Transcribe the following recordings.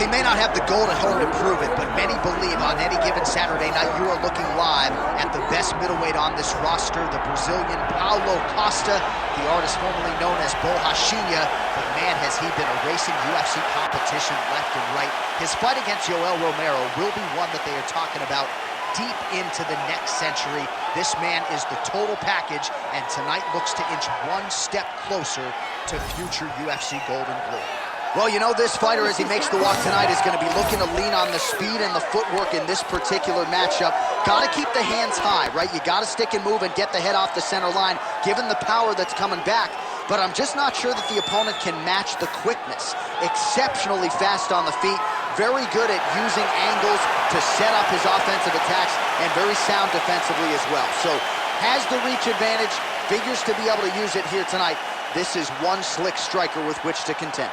He may not have the gold at home to prove it, but many believe on any given Saturday night you are looking live at the best middleweight on this roster, the Brazilian Paulo Costa, the artist formerly known as Makhachev. But man, has he been erasing UFC competition left and right. His fight against Yoel Romero will be one that they are talking about deep into the next century. This man is the total package, and tonight looks to inch one step closer to future UFC gold and blue. Well, you know, this fighter, as he makes the walk tonight, is going to be looking to lean on the speed and the footwork in this particular matchup. Got to keep the hands high, right? You got to stick and move and get the head off the center line, given the power that's coming back. But I'm just not sure that the opponent can match the quickness. Exceptionally fast on the feet, very good at using angles to set up his offensive attacks, and very sound defensively as well. So, has the reach advantage, figures to be able to use it here tonight. This is one slick striker with which to contend.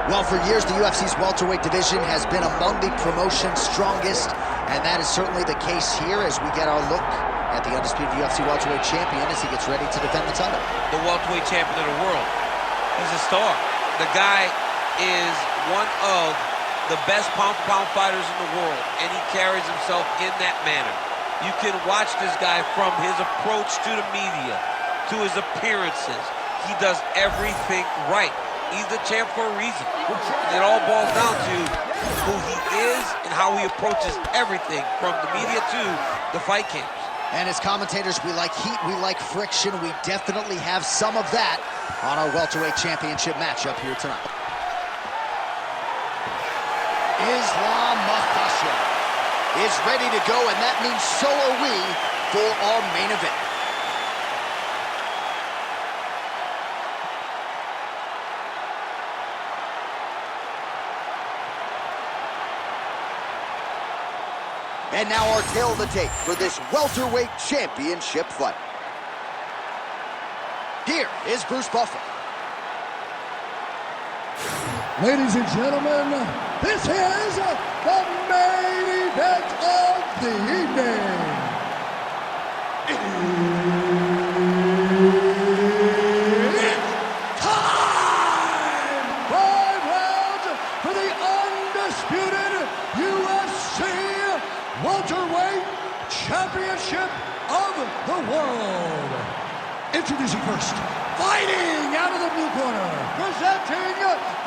Well, for years, the UFC's welterweight division has been among the promotion's strongest, and that is certainly the case here as we get our look at the undisputed UFC welterweight champion as he gets ready to defend the title. The welterweight champion of the world. He's a star. The guy is one of the best pound-for-pound fighters in the world, and he carries himself in that manner. You can watch this guy from his approach to the media, to his appearances. He does everything right. He's the champ for a reason. It all boils down to who he is and how he approaches everything from the media to the fight camps. And as commentators, we like heat, we like friction. We definitely have some of that on our welterweight championship matchup here tonight. Islam Makhachev is ready to go, and that means so are we for our main event. And now our tale of the tape for this welterweight championship fight. Here is Bruce Buffer. Ladies and gentlemen, this is the main event of the evening. It's time! 5 rounds for the undisputed UFC welterweight championship of the world. Introducing first, fighting out of the blue corner, presenting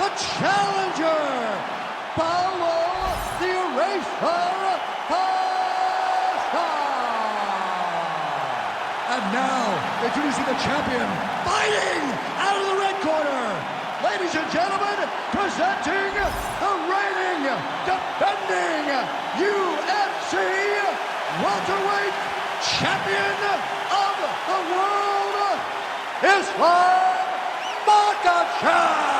the challenger, Paulo the Eraser Costa. And now, introducing the champion, fighting out of the red corner, ladies and gentlemen, presenting the reigning, defending UFC welterweight champion of the world, Islam Makhachev.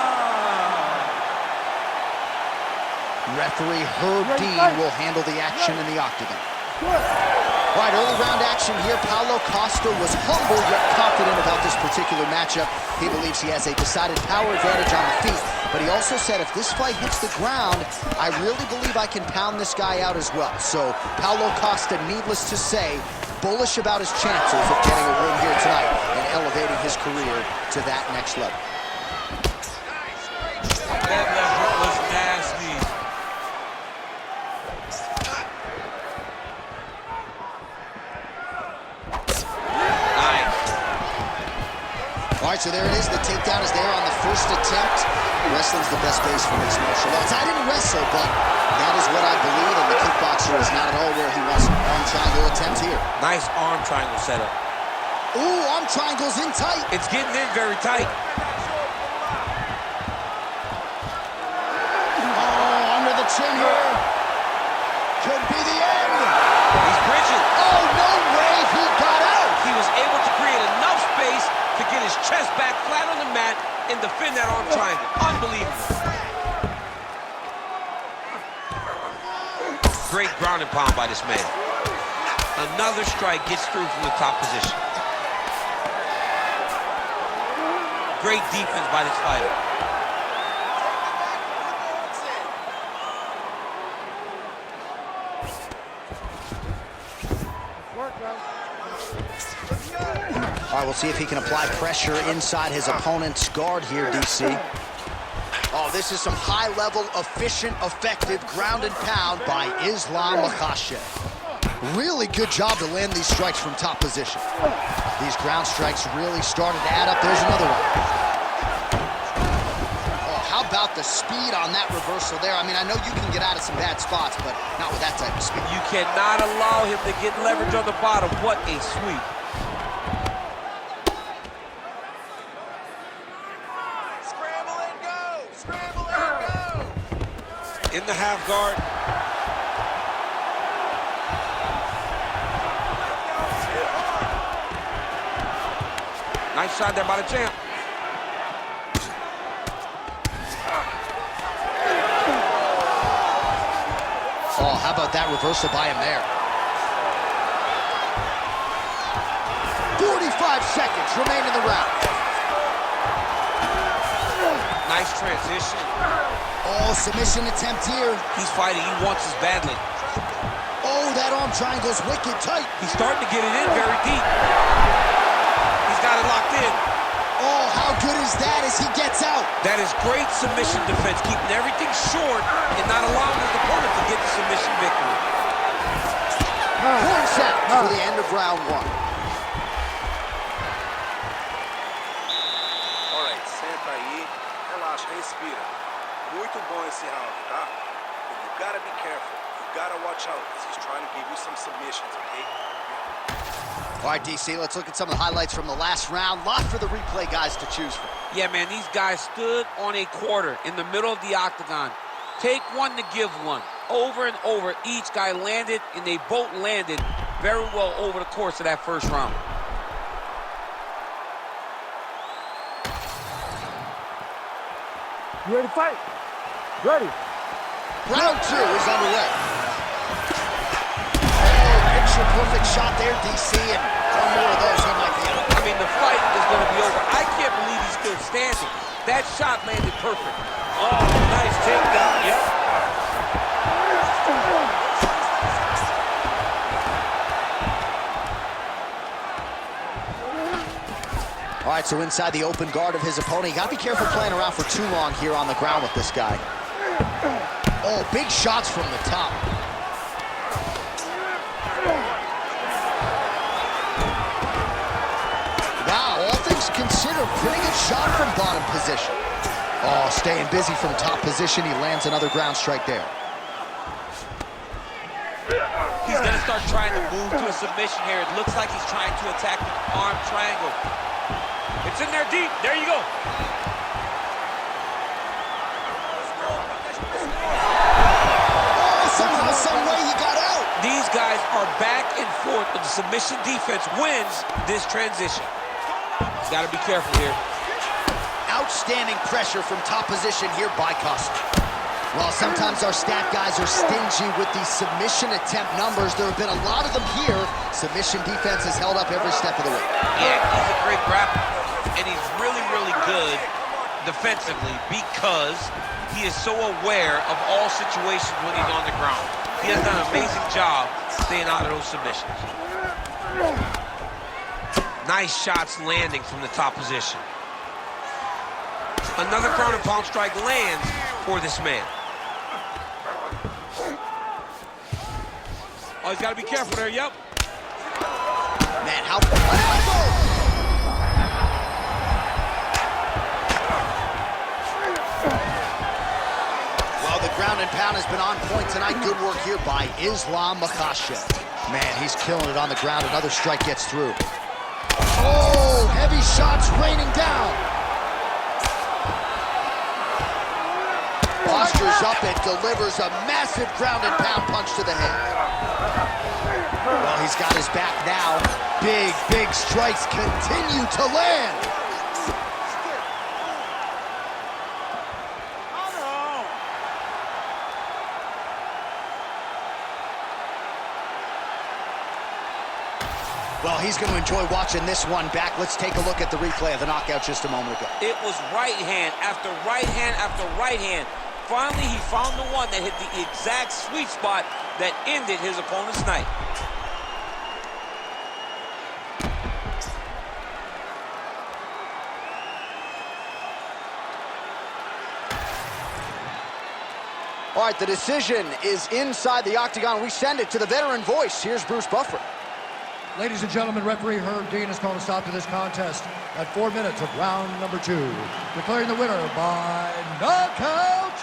Referee Herb Dean will handle the action in the octagon. All right, early round action here. Paulo Costa was humble yet confident about this particular matchup. He believes he has a decided power advantage on the feet, but he also said if this fight hits the ground, I really believe I can pound this guy out as well. So Paulo Costa, needless to say, bullish about his chances of getting a win here tonight and elevating his career to that next level. That left hook was nasty. Nice. All right, so there it is. The takedown is there on the first attempt. Wrestling's the best base for mixed martial arts. I didn't wrestle, but that is what I believe, and the kickboxer is not at all where he wants an arm triangle attempt here. Nice arm triangle setup. Ooh, arm triangle's in tight. It's getting in very tight. Oh, under the chin here. Could be the end. He's bridging. Oh, no way, he got out. He was able to create enough space to get his chest back flat on the mat and defend that arm triangle. Unbelievable. Great ground and pound by this man. Another strike gets through from the top position. Great defense by this fighter. All right, we'll see if he can apply pressure inside his opponent's guard here, DC. Oh, this is some high-level, efficient, effective ground and pound by Islam Makhachev. Really good job to land these strikes from top position. These ground strikes really started to add up. There's another one. Oh, how about the speed on that reversal there? I mean, I know you can get out of some bad spots, but not with that type of speed. You cannot allow him to get leverage on the bottom. What a sweep. In the half guard. Nice shot there by the champ. Oh, how about that reversal by him there? 45 seconds remain in the round. Nice transition. Oh, submission attempt here. He's fighting. He wants this badly. Oh, that arm triangle's wicked tight. He's starting to get it in very deep. He's got it locked in. Oh, how good is that as he gets out? That is great submission defense, keeping everything short and not allowing his opponent to get the submission victory. Point set for the end of round one. All right, senta aí, relaxa, respira. Muito bom esse round, tá? But you gotta be careful. You gotta watch out because he's trying to give you some submissions, okay? All right, DC, let's look at some of the highlights from the last round. Lot for the replay guys to choose from. Yeah, man, these guys stood on a quarter in the middle of the octagon. Take one to give one. Over and over, each guy landed, and they both landed very well over the course of that first round. You ready to fight? Ready. Round two is underway. Oh, picture-perfect shot there, DC, and one more of those, he might be out. I mean, the fight is going to be over. I can't believe he's still standing. That shot landed perfect. Oh, nice takedown. Yep. All right, so inside the open guard of his opponent. You got to be careful playing around for too long here on the ground with this guy. Oh, big shots from the top. Wow, all things considered, pretty good shot from bottom position. Oh, staying busy from top position. He lands another ground strike there. He's going to start trying to move to a submission here. It looks like he's trying to attack the arm triangle. It's in there deep. There you go. Oh, somehow, some way he got out. These guys are back and forth, but the submission defense wins this transition. He's got to be careful here. Outstanding pressure from top position here by Costa. While sometimes our stat guys are stingy with these submission attempt numbers, there have been a lot of them here. Submission defense has held up every step of the way. Yeah, he's a great grappler, and he's really, really good defensively because he is so aware of all situations when he's on the ground. He has done an amazing job staying out of those submissions. Nice shots landing from the top position. Another ground and pound strike lands for this man. Oh, he's got to be careful there, yep. Man, how... Elbow! Well, the ground and pound has been on point tonight. Good work here by Islam Makhachev. Man, he's killing it on the ground. Another strike gets through. Oh, heavy shots raining down. Postures up and delivers a massive ground and pound punch to the head. Well, he's got his back now. Big, big strikes continue to land. Well, he's going to enjoy watching this one back. Let's take a look at the replay of the knockout just a moment ago. It was right hand after right hand after right hand. Finally, he found the one that hit the exact sweet spot that ended his opponent's night. All right, the decision is inside the octagon. We send it to the veteran voice. Here's Bruce Buffer. Ladies and gentlemen, referee Herb Dean has called a stop to this contest at 4 minutes of round number 2. Declaring the winner by knockout